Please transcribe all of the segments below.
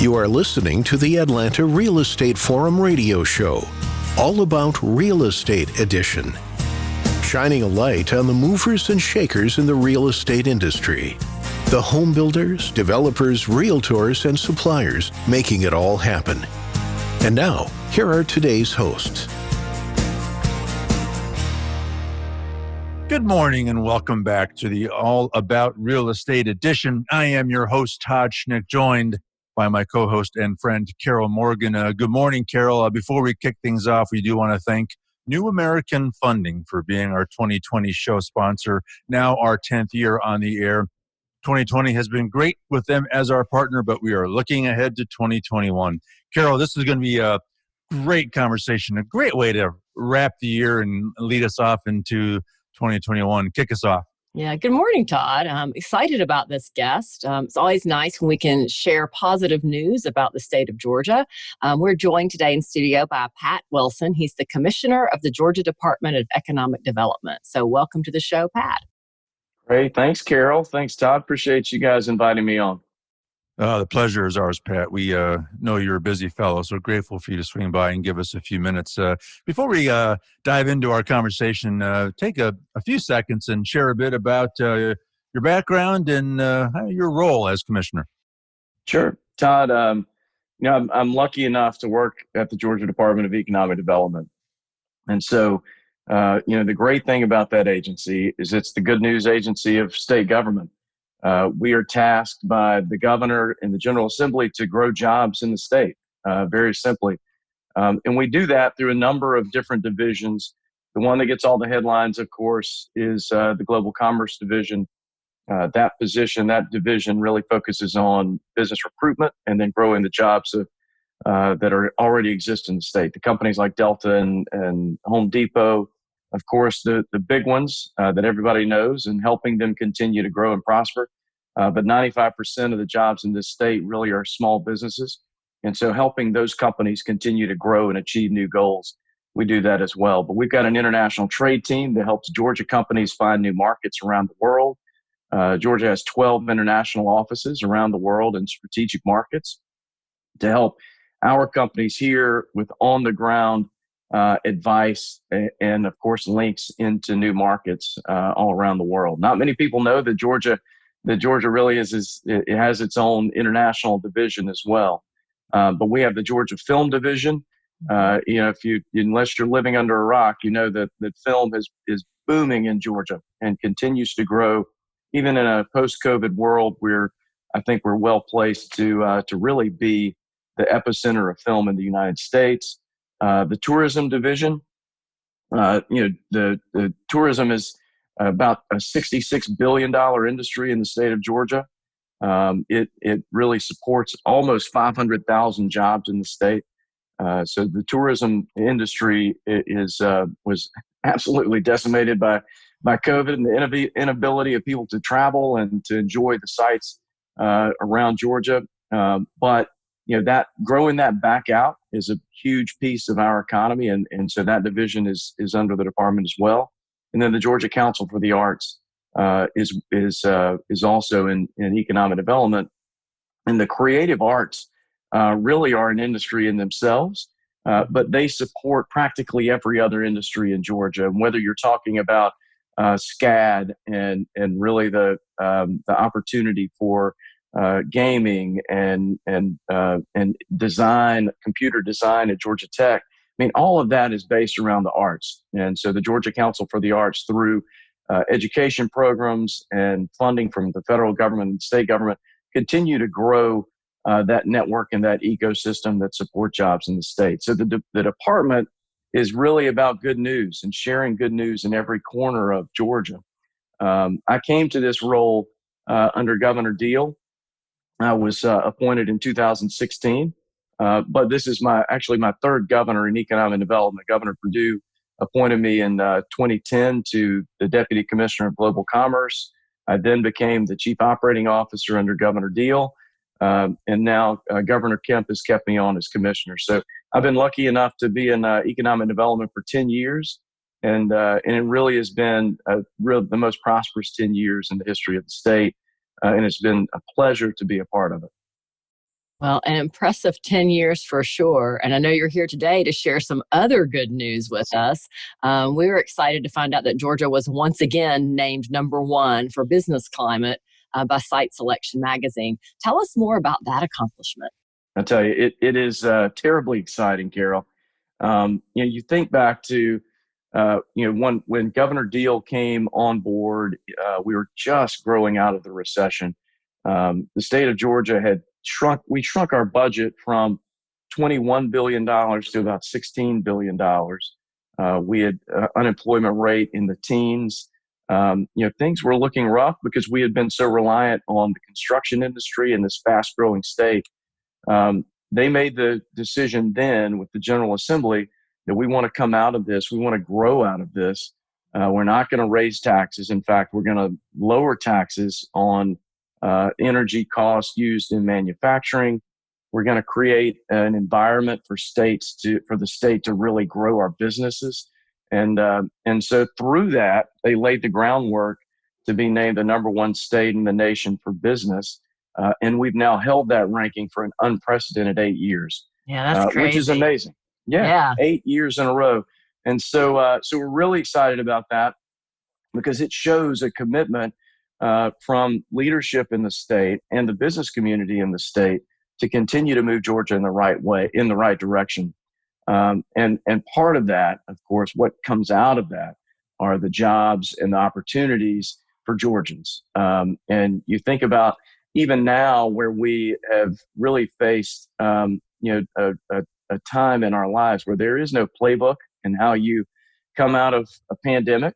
You are listening to the Atlanta Real Estate Forum radio show, all about Real Estate Edition, shining a light on the movers and shakers in the real estate industry, the home builders, developers, realtors, and suppliers making it all happen. And now, here are today's hosts. Good morning and welcome back to the All About Real Estate Edition. I am your host, Todd Schnick, joined by my co-host and friend, Carol Morgan. Good morning, Carol. Before we kick things off, we do want to thank New American Funding for being our 2020 show sponsor, now our 10th year on the air. 2020 has been great with them as our partner, but we are looking ahead to 2021. Carol, this is going to be a great conversation, a great way to wrap the year and lead us off into 2021. Kick us off. Yeah, good morning, Todd. I'm excited about this guest. It's always nice when we can share positive news about the state of Georgia. We're joined today in studio by Pat Wilson. He's the Commissioner of the Georgia Department of Economic Development. So welcome to the show, Pat. Great. Thanks, Carol. Thanks, Todd. Appreciate you guys inviting me on. The pleasure is ours, Pat. We know you're a busy fellow, so grateful for you to swing by and give us a few minutes. Before we dive into our conversation, take a few seconds and share a bit about your background and your role as commissioner. Sure. Todd, I'm lucky enough to work at the Georgia Department of Economic Development. And so, the great thing about that agency is it's the good news agency of state government. We are tasked by the governor and the General Assembly to grow jobs in the state, very simply. And we do that through a number of different divisions. The one that gets all the headlines, of course, is the Global Commerce Division. That division really focuses on business recruitment and then growing the jobs that already exist in the state. The companies like Delta and Home Depot, of course, the big ones that everybody knows, and helping them continue to grow and prosper. But 95% of the jobs in this state really are small businesses. And so helping those companies continue to grow and achieve new goals, we do that as well. But we've got an international trade team that helps Georgia companies find new markets around the world. Georgia has 12 international offices around the world in strategic markets to help our companies here with on-the-ground advice and, of course, links into new markets all around the world. Not many people know that Georgia really it has its own international division as well. But we have the Georgia Film Division. Unless you're living under a rock, you know that film is booming in Georgia and continues to grow, even in a post-COVID world where I think we're well placed to really be the epicenter of film in the United States. The tourism division, the tourism is about a $66 billion industry in the state of Georgia. It really supports almost 500,000 jobs in the state. So the tourism industry was absolutely decimated by COVID and the inability of people to travel and to enjoy the sights around Georgia. But that growing that back out is a huge piece of our economy, and so that division is under the department as well. And then the Georgia Council for the Arts is also in economic development, and the creative arts really are an industry in themselves, but they support practically every other industry in Georgia. And whether you're talking about SCAD and really the opportunity for gaming and design, computer design at Georgia Tech. I mean, all of that is based around the arts. And so the Georgia Council for the Arts, through education programs and funding from the federal government and state government, continue to grow that network and that ecosystem that support jobs in the state. So the department is really about good news and sharing good news in every corner of Georgia. I came to this role under Governor Deal. I was appointed in 2016, but this is my third governor in economic development. Governor Perdue appointed me in 2010 to the Deputy Commissioner of Global Commerce. I then became the Chief Operating Officer under Governor Deal, and now Governor Kemp has kept me on as Commissioner. So I've been lucky enough to be in economic development for 10 years, and it really has been the most prosperous 10 years in the history of the state. And it's been a pleasure to be a part of it. Well, an impressive 10 years for sure. And I know you're here today to share some other good news with us. We were excited to find out that Georgia was once again named #1 for business climate by Site Selection Magazine. Tell us more about that accomplishment. I tell you, it is terribly exciting, Carol. You think back to when Governor Deal came on board, we were just growing out of the recession. The state of Georgia had shrunk. We shrunk our budget from $21 billion to about $16 billion. We had unemployment rate in the teens. Things were looking rough because we had been so reliant on the construction industry in this fast growing state. They made the decision then with the General Assembly that we want to come out of this. We want to grow out of this. We're not going to raise taxes. In fact, we're going to lower taxes on energy costs used in manufacturing. We're going to create an environment for the state to really grow our businesses. And so through that, they laid the groundwork to be named the #1 state in the nation for business. And we've now held that ranking for an unprecedented 8 years. Yeah, that's crazy. Which is amazing. Yeah. 8 years in a row. And so we're really excited about that because it shows a commitment from leadership in the state and the business community in the state to continue to move Georgia in the right way, in the right direction. And part of that, of course, what comes out of that are the jobs and the opportunities for Georgians. And you think about even now where we have really faced, a time in our lives where there is no playbook in how you come out of a pandemic,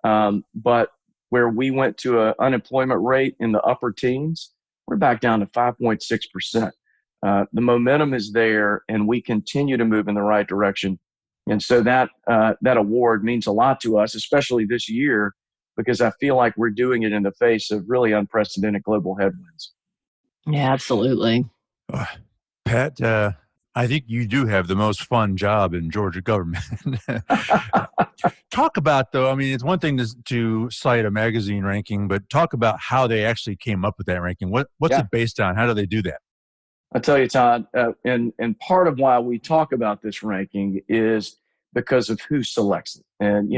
but where we went to an unemployment rate in the upper teens, we're back down to 5.6%. The momentum is there, and we continue to move in the right direction. And so that award means a lot to us, especially this year, because I feel like we're doing it in the face of really unprecedented global headwinds. Yeah, absolutely. Pat, I think you do have the most fun job in Georgia government. Talk about, though, I mean, it's one thing to cite a magazine ranking, but talk about how they actually came up with that ranking. What's it based on? How do they do that? I'll tell you, Todd, and part of why we talk about this ranking is because of who selects it. And,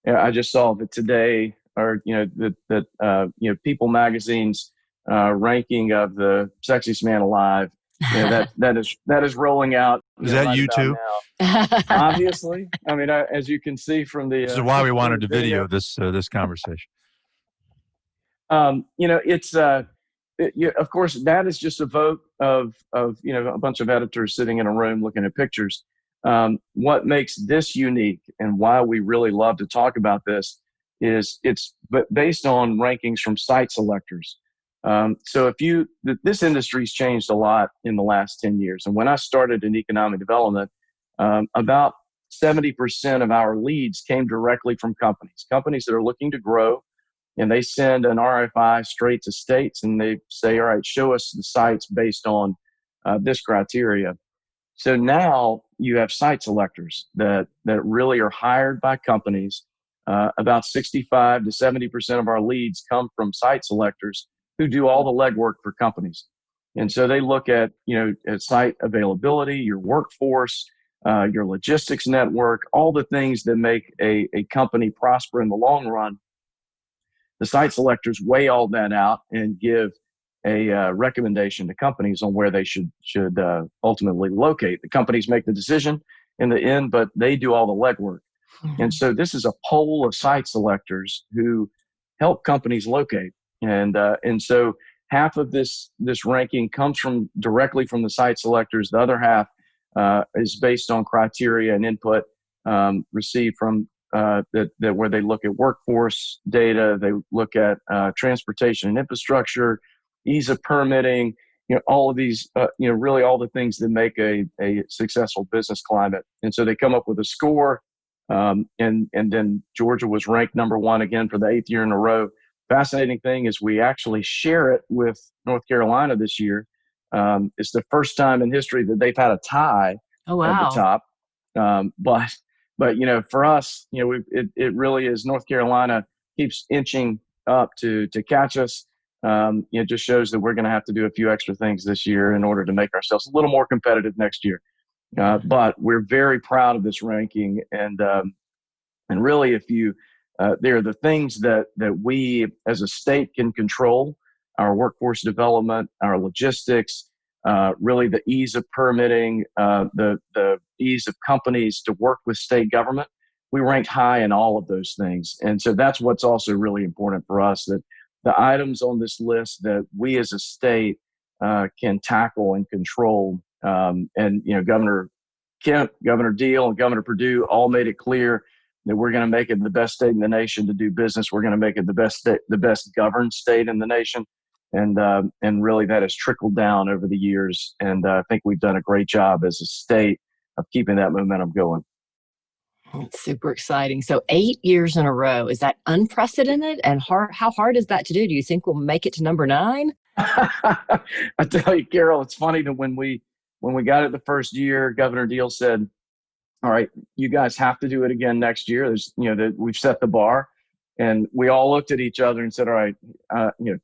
I just saw that today, or, that People Magazine's ranking of the sexiest man alive, that is rolling out. Is that you too? Obviously. I mean, as you can see from the. This is why we wanted to video this conversation. It's of course, that is just a vote of a bunch of editors sitting in a room looking at pictures. What makes this unique and why we really love to talk about this is it's based on rankings from site selectors. So this industry's changed a lot in the last 10 years. And when I started in economic development, about 70% of our leads came directly from companies that are looking to grow. And they send an RFI straight to states and they say, all right, show us the sites based on this criteria. So now you have site selectors that really are hired by companies. About 65 to 70% of our leads come from site selectors who do all the legwork for companies. And so they look at, at site availability, your workforce, your logistics network, all the things that make a company prosper in the long run. The site selectors weigh all that out and give a recommendation to companies on where they should ultimately locate. The companies make the decision in the end, but they do all the legwork. Mm-hmm. And so this is a pool of site selectors who help companies locate. And so half of this ranking comes directly from the site selectors. The other half is based on criteria and input received from where they look at workforce data, they look at transportation and infrastructure, ease of permitting, all of these, really all the things that make a successful business climate. And so they come up with a score, and then Georgia was ranked #1 again for the 8th year in a row. Fascinating thing is we actually share it with North Carolina this year. It's the first time in history that they've had a tie at the top. But for us, it really is North Carolina keeps inching up to catch us. It just shows that we're going to have to do a few extra things this year in order to make ourselves a little more competitive next year. But we're very proud of this ranking, and really, if you there are the things that we as a state can control: our workforce development, our logistics, really the ease of permitting, the ease of companies to work with state government. We ranked high in all of those things, and so that's what's also really important for us, that the items on this list that we as a state can tackle and control. And Governor Kemp, Governor Deal, and Governor Perdue all made it clear that we're going to make it the best state in the nation to do business. We're going to make it the best state, the best governed state in the nation, and really that has trickled down over the years. And I think we've done a great job as a state of keeping that momentum going. It's super exciting. So 8 years in a row, is that unprecedented? And how hard is that to do? Do you think we'll make it to number 9? I tell you, Carol, it's funny that when we got it the first year, Governor Deal said, "All right, you guys have to do it again next year. There's, we've set the bar," and we all looked at each other and said, "All right,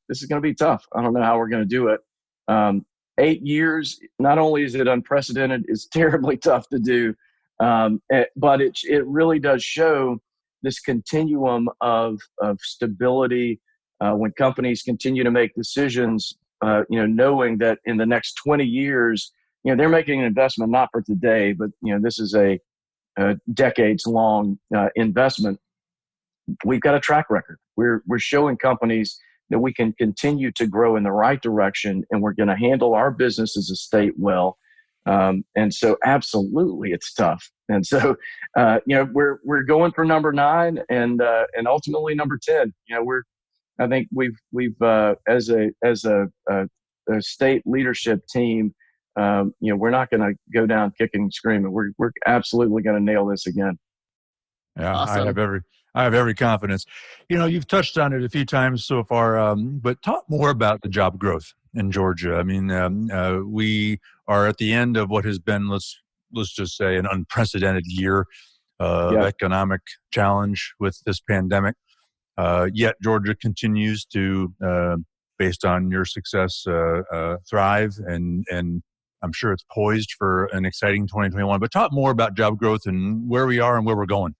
this is going to be tough. I don't know how we're going to do it." 8 years, not only is it unprecedented, it's terribly tough to do, but it really does show this continuum of stability when companies continue to make decisions, knowing that in the next 20 years, they're making an investment not for today, but this is a decades-long investment. We've got a track record. We're showing companies that we can continue to grow in the right direction, and we're going to handle our business as a state well. And so, absolutely, it's tough. And so, we're going for number 9 and ultimately number 10. I think we've as a state leadership team, we're not going to go down kicking and screaming. We're absolutely going to nail this again. Yeah, Awesome. I have every confidence. You've touched on it a few times so far, but talk more about the job growth in Georgia. I mean, we are at the end of what has been, let's just say, an unprecedented year of economic challenge with this pandemic. Yet Georgia continues to, based on your success, thrive, and I'm sure it's poised for an exciting 2021. But talk more about job growth and where we are and where we're going.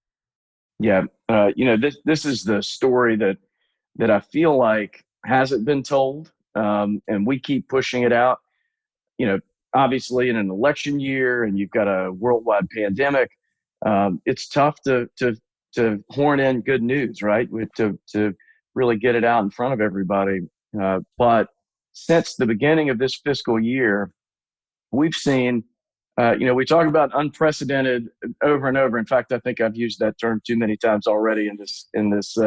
Yeah, this is the story that I feel like hasn't been told, and we keep pushing it out. Obviously, in an election year, and you've got a worldwide pandemic, it's tough to horn in good news, right? To really get it out in front of everybody. But since the beginning of this fiscal year, we've seen, we talk about unprecedented over and over. In fact, I think I've used that term too many times already in this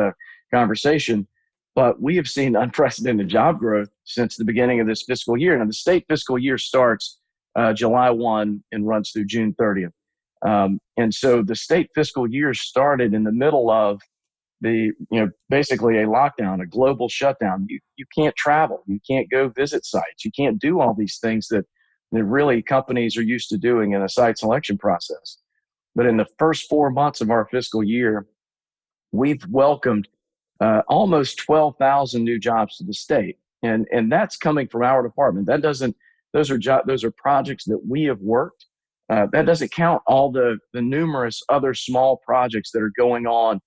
conversation. But we have seen unprecedented job growth since the beginning of this fiscal year. Now, the state fiscal year starts July 1 and runs through June 30th. And so the state fiscal year started in the middle of basically a lockdown, a global shutdown. You can't travel. You can't go visit sites. You can't do all these things that really companies are used to doing in a site selection process. But in the first 4 months of our fiscal year, we've welcomed almost 12,000 new jobs to the state. And that's coming from our department. Those are projects that we have worked. That doesn't count all the numerous other small projects that are going on.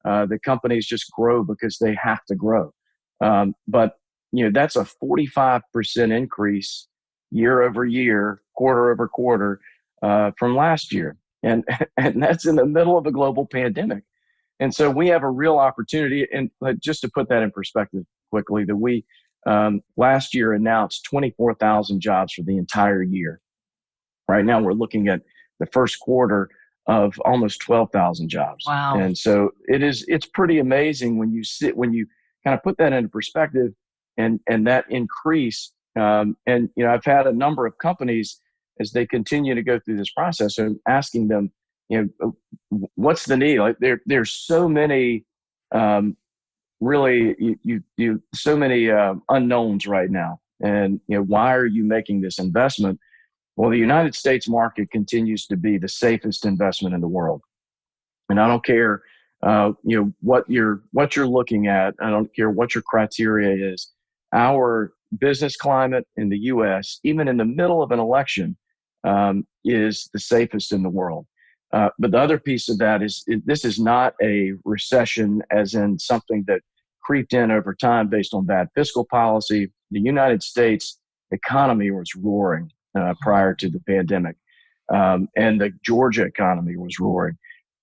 The companies just grow because they have to grow. But that's a 45% increase year over year, quarter over quarter from last year, and that's in the middle of a global pandemic. And so we have a real opportunity. And just to put that in perspective quickly, that we last year announced 24,000 jobs for the entire year. Right now, we're looking at the first quarter of almost 12,000 jobs. Wow. And so it's pretty amazing when you kind of put that into perspective and that increase. And I've had a number of companies, as they continue to go through this process, and asking them, what's the need? Like there's so many, really, so many unknowns right now. And why are you making this investment? Well, the United States market continues to be the safest investment in the world, and I don't care, what you're looking at. I don't care what your criteria is. our business climate in the U.S., even in the middle of an election, is the safest in the world. But the other piece of that is this is not a recession as in something that creeped in over time based on bad fiscal policy. The United States economy was roaring prior to the pandemic, and the Georgia economy was roaring.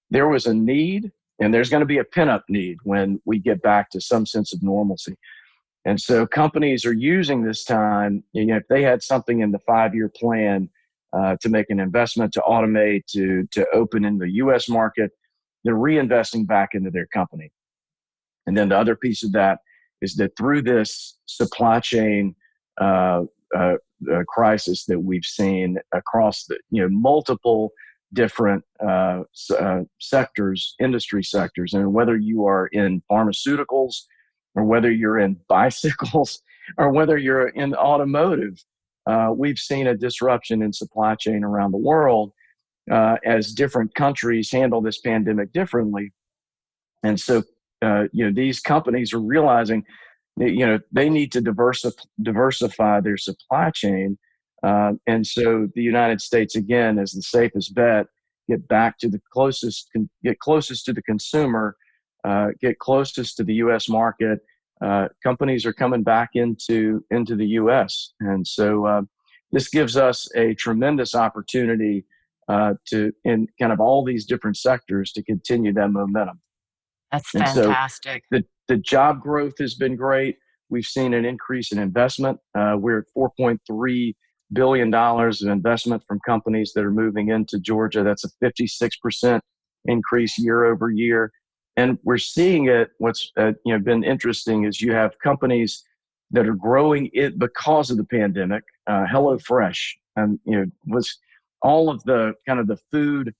There was a need, and there's going to be a pent-up need when we get back to some sense of normalcy. And so companies are using this time, if they had something in the 5-year plan to make an investment, to automate, to open in the U.S. market, they're reinvesting back into their company. And then the other piece of that is that through this supply chain crisis that we've seen across the multiple different sectors, industry sectors, and whether you are in pharmaceuticals or whether you're in bicycles or whether you're in automotive, we've seen a disruption in supply chain around the world as different countries handle this pandemic differently. And so, these companies are realizing that, they need to diversify their supply chain. And so the United States, again, is the safest bet. Get closest to the consumer, get closest to the U.S. market. Companies are coming back into the U.S. And so this gives us a tremendous opportunity in kind of all these different sectors to continue that momentum. That's And fantastic. so the job growth has been great. We've seen an increase in investment. We're at $4.3 billion of investment from companies that are moving into Georgia. That's a 56% increase year over year. And we're seeing it. What's been interesting is you have companies that are growing it because of the pandemic. HelloFresh, was all of the kind of the food,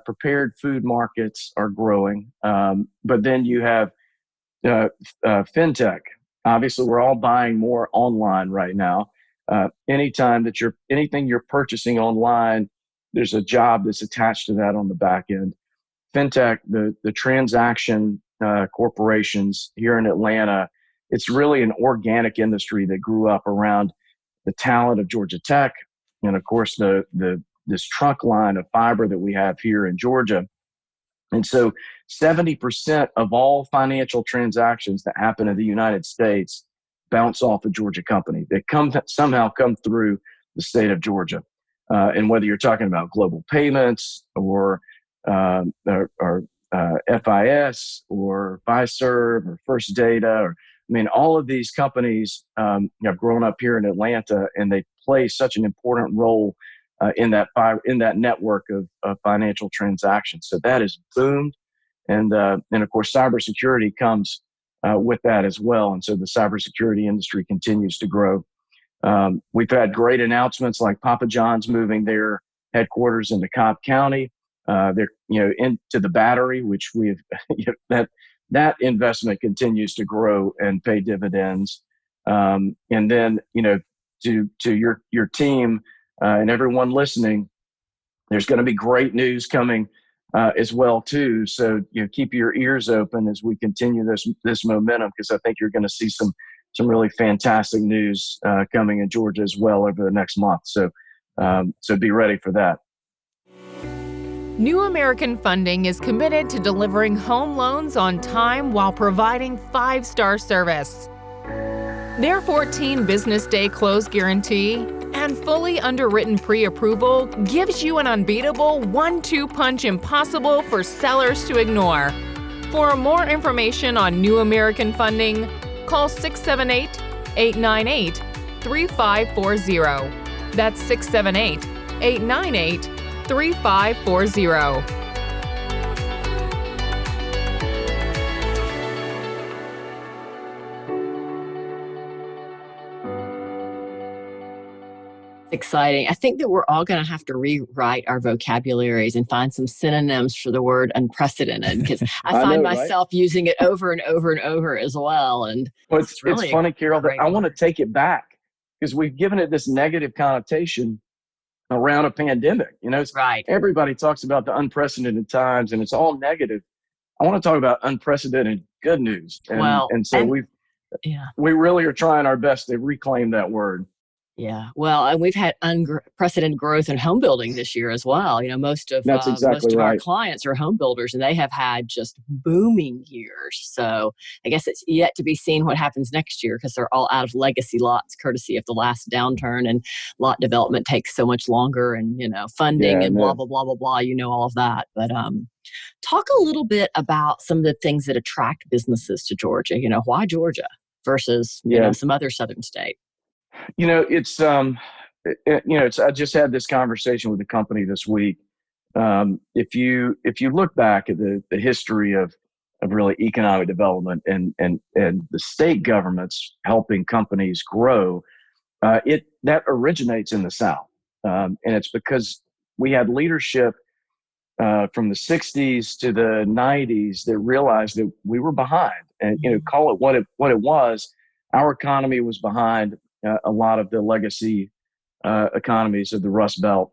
prepared food markets are growing. But then you have fintech. Obviously, we're all buying more online right now. Anytime that anything you're purchasing online, there's a job that's attached to that on the back end. Fintech, the transaction corporations here in Atlanta, it's really an organic industry that grew up around the talent of Georgia Tech, and of course this trunk line of fiber that we have here in Georgia. And so 70% of all financial transactions that happen in the United States bounce off a Georgia company. They somehow come through the state of Georgia. And whether you're talking about global payments or FIS or Fiserv or First Data, all of these companies have grown up here in Atlanta, and they play such an important role in that network of financial transactions. So that has boomed, and of course cybersecurity comes with that as well. And so the cybersecurity industry continues to grow. We've had great announcements like Papa John's moving their headquarters into Cobb County. They're into the Battery, which we've that investment continues to grow and pay dividends. And then to your team and everyone listening, there's going to be great news coming as well too. So keep your ears open as we continue this momentum, because I think you're going to see some really fantastic news coming in Georgia as well over the next month. So be ready for that. New American Funding is committed to delivering home loans on time while providing 5-star service. Their 14 business day close guarantee and fully underwritten pre-approval gives you an unbeatable 1-2 punch impossible for sellers to ignore. For more information on New American Funding, call 678-898-3540. That's 678-898-3540. Exciting. I think that we're all going to have to rewrite our vocabularies and find some synonyms for the word unprecedented, because I find myself using it over and over and over as well. And it's funny, Carol, that I want to take it back, because we've given it this negative connotation around a pandemic. Right. Everybody talks about the unprecedented times, and it's all negative. I want to talk about unprecedented good news. And so Yeah. We really are trying our best to reclaim that word. Yeah. Well, and we've had unprecedented growth in home building this year as well. That's exactly most of our right. clients are home builders, and they have had just booming years. So I guess it's yet to be seen what happens next year because they're all out of legacy lots, courtesy of the last downturn, and lot development takes so much longer, and funding Yeah, and blah no, blah blah blah blah. All of that, but talk a little bit about some of the things that attract businesses to Georgia. Why Georgia versus yeah. some other southern state. It's I just had this conversation with a company this week. If you look back at the history of really economic development and the state governments helping companies grow, that originates in the South, and it's because we had leadership from the 60s to the 90s that realized that we were behind, and call it what it was. Our economy was behind a lot of the legacy economies of the Rust Belt,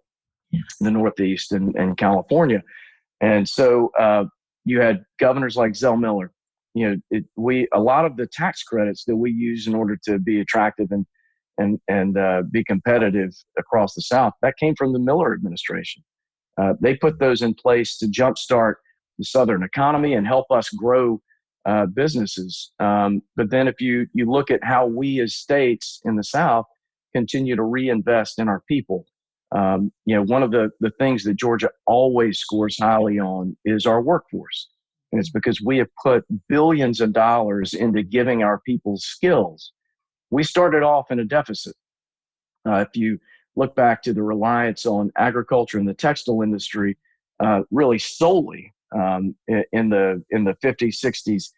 the Northeast, and California. And so you had governors like Zell Miller. A lot of the tax credits that we use in order to be attractive and be competitive across the South, that came from the Miller administration. They put those in place to jumpstart the Southern economy and help us grow businesses. But then if you look at how we as states in the South continue to reinvest in our people, one of the things that Georgia always scores highly on is our workforce. And it's because we have put billions of dollars into giving our people skills. We started off in a deficit. If you look back to the reliance on agriculture and the textile industry, really solely in the 50s, 60s,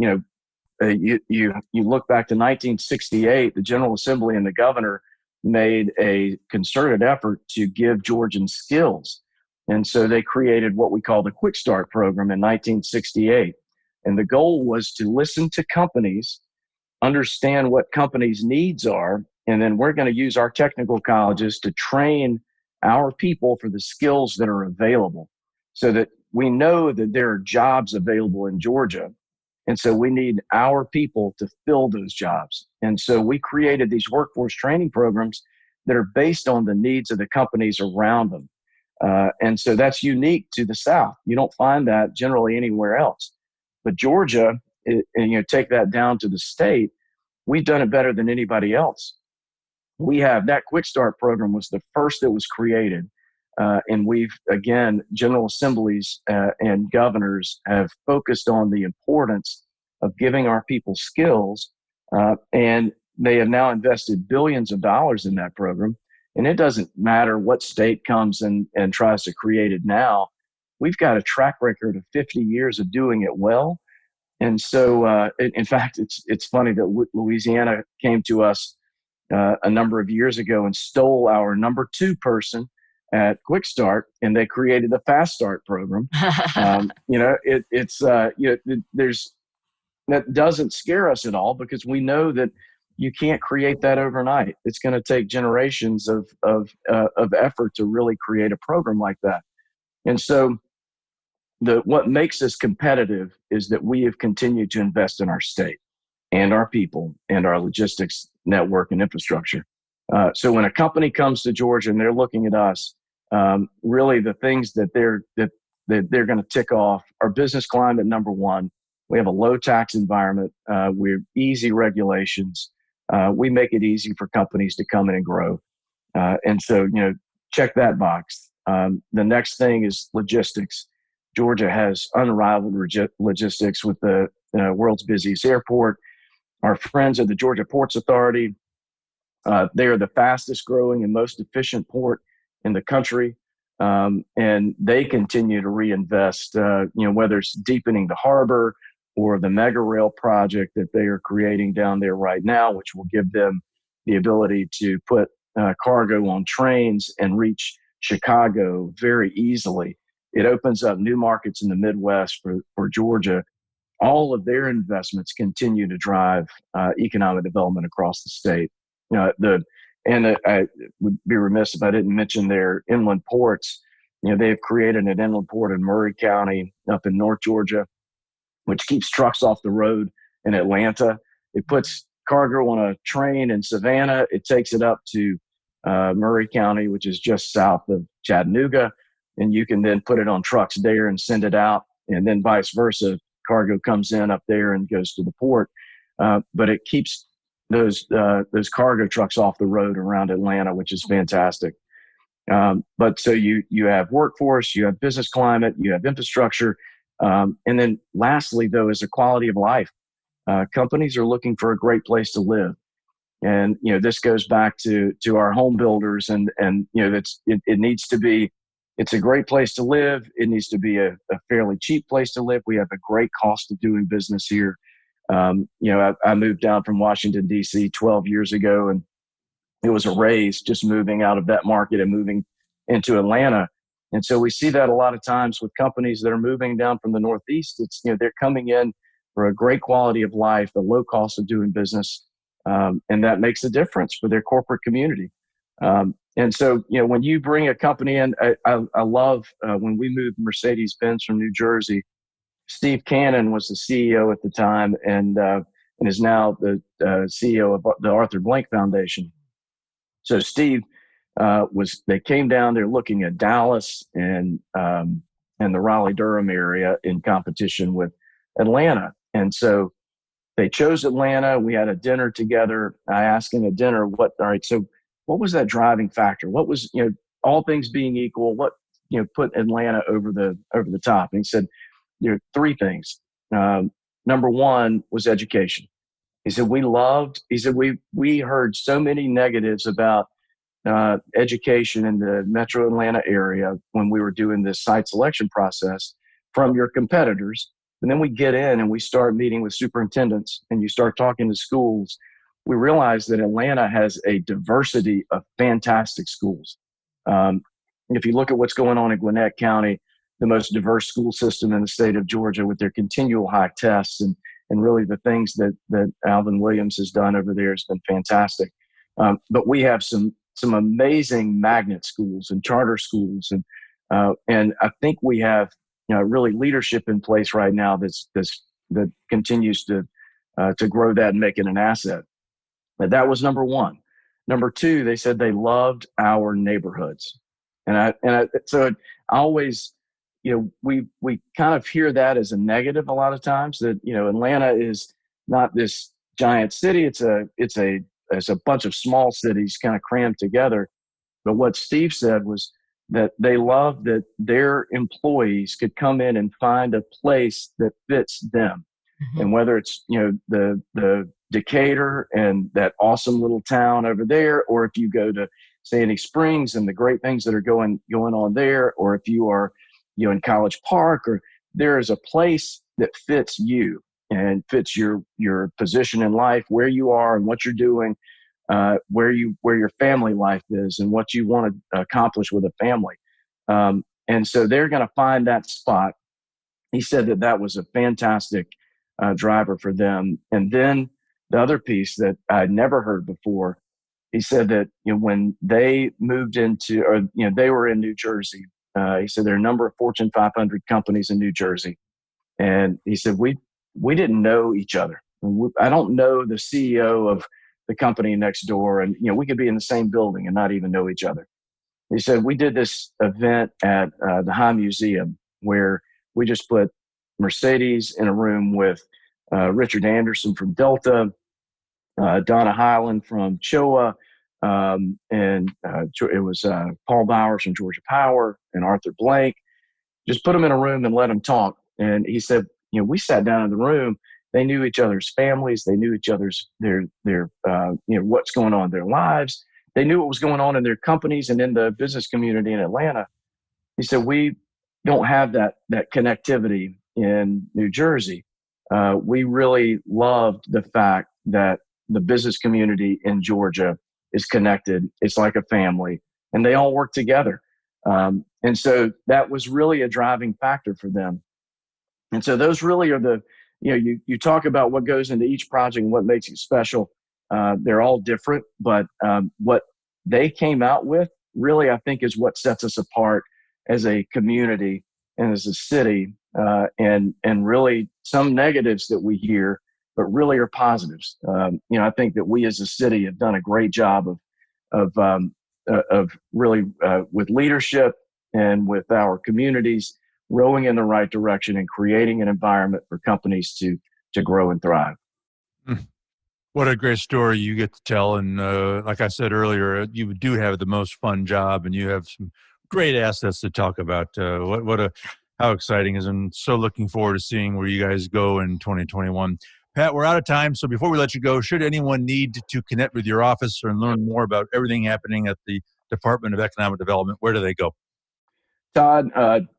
you look back to 1968, the General Assembly and the governor made a concerted effort to give Georgians skills. And so they created what we call the Quick Start program in 1968. And the goal was to listen to companies, understand what companies' needs are, and then we're going to use our technical colleges to train our people for the skills that are available so that we know that there are jobs available in Georgia. And so we need our people to fill those jobs. And so we created these workforce training programs that are based on the needs of the companies around them. And so that's unique to the South. You don't find that generally anywhere else. But Georgia, and take that down to the state, we've done it better than anybody else. We have that Quick Start program was the first that was created. And General Assemblies and governors have focused on the importance of giving our people skills. And they have now invested billions of dollars in that program. And it doesn't matter what state comes and tries to create it now. We've got a track record of 50 years of doing it well. And so, in fact, it's funny that Louisiana came to us a number of years ago and stole our number 2 person at Quick Start, and they created the Fast Start program. That doesn't scare us at all because we know that you can't create that overnight. It's going to take generations of effort to really create a program like that. And so, what makes us competitive is that we have continued to invest in our state and our people and our logistics network and infrastructure. So when a company comes to Georgia and they're looking at us, really the things that they're going to tick off are business climate, number one. We have a low tax environment. We're easy regulations. We make it easy for companies to come in and grow. And so, check that box. The next thing is logistics. Georgia has unrivaled logistics with the world's busiest airport. Our friends at the Georgia Ports Authority, they are the fastest growing and most efficient port in the country. And they continue to reinvest, whether it's deepening the harbor or the mega rail project that they are creating down there right now, which will give them the ability to put cargo on trains and reach Chicago very easily. It opens up new markets in the Midwest for Georgia. All of their investments continue to drive economic development across the state. I would be remiss if I didn't mention their inland ports. They've created an inland port in Murray County up in North Georgia, which keeps trucks off the road in Atlanta. It puts cargo on a train in Savannah. It takes it up to Murray County, which is just south of Chattanooga. And you can then put it on trucks there and send it out. And then vice versa. Cargo comes in up there and goes to the port. But it keeps those cargo trucks off the road around Atlanta, which is fantastic. But so you have workforce, you have business climate, you have infrastructure. And then lastly, though, is the quality of life. Companies are looking for a great place to live. And, this goes back to our home builders and it needs to be, it's a great place to live. It needs to be a fairly cheap place to live. We have a great cost of doing business here. I moved down from Washington, D.C. 12 years ago, and it was a raise just moving out of that market and moving into Atlanta. And so we see that a lot of times with companies that are moving down from the Northeast. It's, they're coming in for a great quality of life, the low cost of doing business. And that makes a difference for their corporate community. And so, when you bring a company in, I love when we moved Mercedes-Benz from New Jersey. Steve Cannon was the CEO at the time and is now the CEO of the Arthur Blank Foundation. So Steve they came down there looking at Dallas and the Raleigh-Durham area in competition with Atlanta. And so they chose Atlanta. We had a dinner together. I asked him at dinner, what was that driving factor? What was, all things being equal, what, put Atlanta over the top? And he said, there are three things. Number one was education. He said, we heard so many negatives about education in the metro Atlanta area when we were doing this site selection process from your competitors. And then we get in and we start meeting with superintendents and you start talking to schools. We realize that Atlanta has a diversity of fantastic schools. If you look at what's going on in Gwinnett County, the most diverse school system in the state of Georgia with their continual high tests and really the things that Alvin Williams has done over there has been fantastic. But we have some amazing magnet schools and charter schools. And I think we have really leadership in place right now that continues to grow that and make it an asset. But that was number one. Number two, they said they loved our neighborhoods. So I always, we kind of hear that as a negative a lot of times that, Atlanta is not this giant city. It's a bunch of small cities kind of crammed together. But what Steve said was that they loved that their employees could come in and find a place that fits them. Mm-hmm. And whether it's, the Decatur and that awesome little town over there, or if you go to Sandy Springs and the great things that are going on there, or if you are, in College Park, or there is a place that fits you and fits your position in life, where you are and what you're doing, where your family life is and what you want to accomplish with a family. And so they're going to find that spot. He said that was a fantastic driver for them. And then the other piece that I'd never heard before, he said that when they moved they were in New Jersey. He said there are a number of Fortune 500 companies in New Jersey, and he said we didn't know each other. I don't know the CEO of the company next door, and we could be in the same building and not even know each other. He said we did this event at the High Museum where we just put Mercedes in a room with Richard Anderson from Delta, Donna Highland from CHOA, and it was Paul Bowers from Georgia Power and Arthur Blank. Just put them in a room and let them talk. And he said, we sat down in the room. They knew each other's families. They knew each other's their what's going on in their lives. They knew what was going on in their companies and in the business community in Atlanta. He said, we don't have that connectivity in New Jersey. We really loved the fact that the business community in Georgia is connected. It's like a family, and they all work together. And so that was really a driving factor for them. And so those really are you talk about what goes into each project and what makes it special. They're all different, but what they came out with really, I think, is what sets us apart as a community and as a city. And really some negatives that we hear really are positives. I think that we as a city have done a great job of really with leadership and with our communities rowing in the right direction and creating an environment for companies to grow and thrive. What a great story you get to tell. And like I said earlier, you do have the most fun job and you have some great assets to talk about. How exciting is, and so looking forward to seeing where you guys go in 2021. Pat, we're out of time. So before we let you go, should anyone need to connect with your office or learn more about everything happening at the Department of Economic Development, where do they go? Todd,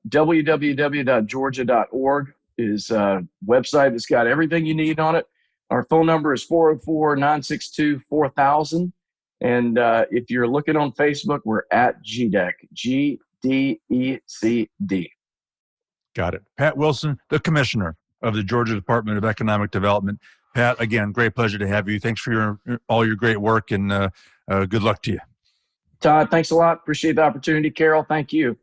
www.georgia.org is a website that's got everything you need on it. Our phone number is 404-962-4000. And if you're looking on Facebook, we're at GDEcD, GDEcD. Got it. Pat Wilson, the Commissioner of the Georgia Department of Economic Development. Pat, again, great pleasure to have you. Thanks for all your great work, and good luck to you. Todd, thanks a lot. Appreciate the opportunity. Carol, thank you.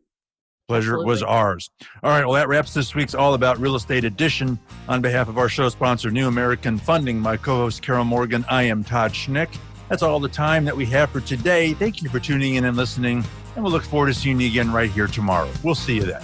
Pleasure Absolutely. was ours. All right, well, that wraps this week's All About Real Estate edition. On behalf of our show sponsor, New American Funding, my co-host Carol Morgan, I am Todd Schnick. That's all the time that we have for today. Thank you for tuning in and listening, and we'll look forward to seeing you again right here tomorrow. We'll see you then.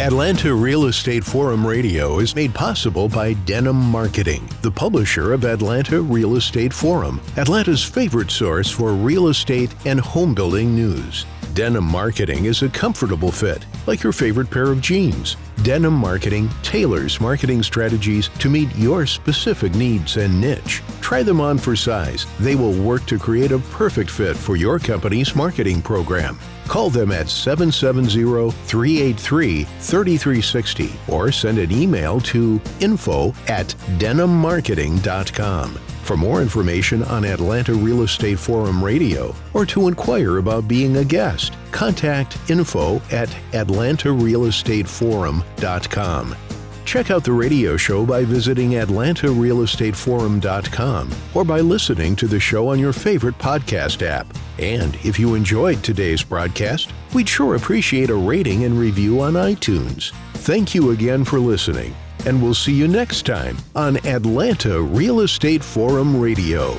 Atlanta Real Estate Forum Radio is made possible by Denim Marketing, the publisher of Atlanta Real Estate Forum, Atlanta's favorite source for real estate and home building news. Denim Marketing is a comfortable fit, like your favorite pair of jeans. Denim Marketing tailors marketing strategies to meet your specific needs and niche. Try them on for size. They will work to create a perfect fit for your company's marketing program. Call them at 770-383-3360 or send an email to info@denimmarketing.com. For more information on Atlanta Real Estate Forum Radio or to inquire about being a guest, contact info@atlantarealestateforum.com. Check out the radio show by visiting atlantarealestateforum.com or by listening to the show on your favorite podcast app. And if you enjoyed today's broadcast, we'd sure appreciate a rating and review on iTunes. Thank you again for listening, and we'll see you next time on Atlanta Real Estate Forum Radio.